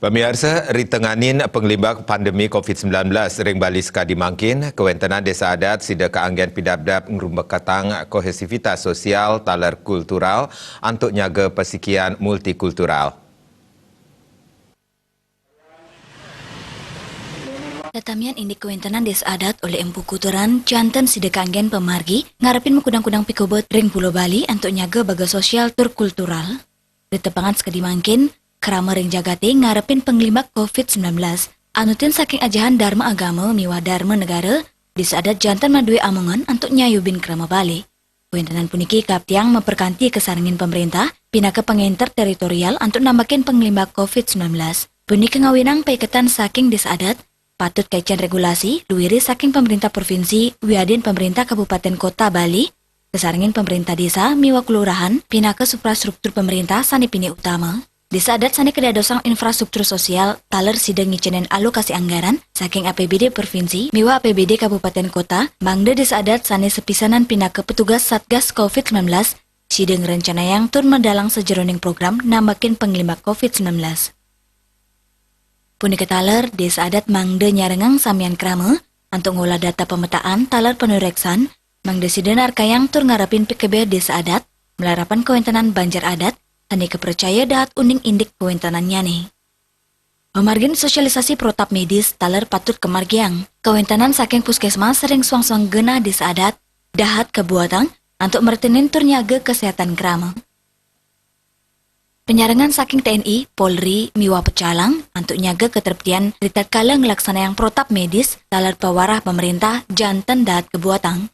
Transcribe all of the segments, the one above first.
Pemirsa, ritenganin penglimbak pandemi COVID-19 ring Bali sekadi mangkin, kewentenan desa adat sida keanggen pidabdab ngerumbekatang kohesivitas sosial talar kultural untuk nyaga persikian multikultural. Tatamian ini kewentenan desa adat oleh Empu Kuturan, jantan sida keanggen pemargi, ngarepin mengkudang-kudang pikobot ring Pulau Bali untuk nyaga baga sosial tur kultural. Ditepangan sekadi mangkin, kerama ring jagate ngarepin penglimbak COVID-19. Anutin saking ajahan dharma agama miwa dharma negara, desa adat jantan madue amongan untuk nyayubin kerama Bali. Kewentenan puniki kaptiang memperkanti kesarangin pemerintah, pinaka pengenter teritorial untuk nambakin penglimbak COVID-19. Puniki ngawinang paiketan saking desa adat, patut kaitan regulasi, luwiri saking pemerintah provinsi, wiadin pemerintah kabupaten kota Bali, kesarangin pemerintah desa, miwa kelurahan, pinaka suprastruktur pemerintah sani pini utama. Desa adat sani kedadosang infrastruktur sosial, taler sidang ngicenen alokasi anggaran, saking APBD provinsi, miwa APBD kabupaten kota, bangda desa adat sani sepisanan pinaka petugas Satgas COVID-19, sidang rencana yang turun mendalang sejeroning program nambakin penglimbak COVID-19. Punika taler, desa adat mangde nyarengang samian krama, untuk ngolah data pemetaan taler penureksan, mangde sidenar kayang tur ngarapin PKB desa adat, melarapan kewentenan banjar adat, tani kepercaya dahat uning indik kewentenannya nih. Pemargin sosialisasi protap medis taler patut kemargiang, kewentenan saking puskesmas sering suang-suang genah desa adat, dahat kebuatan, untuk mertenin tur nyaga kesehatan krama. Penyarangan saking TNI, Polri, miwa pecalang, untuk nyaga keterpetian ritatkala ngelaksana yang protap medis, talar pewarah pemerintah, jantan dahat kebuatan.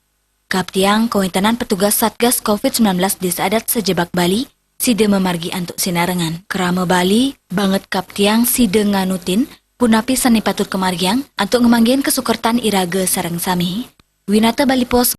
Kaptiang kewentenan petugas Satgas COVID-19 desa adat sejebak Bali, sida memargi antuk sinarengan. Kerama Bali, banget kaptiang sida nganutin, punapi sani patut kemargiang, antuk ngemanggin kesukertan iraga sareng sami. Winata Bali Pos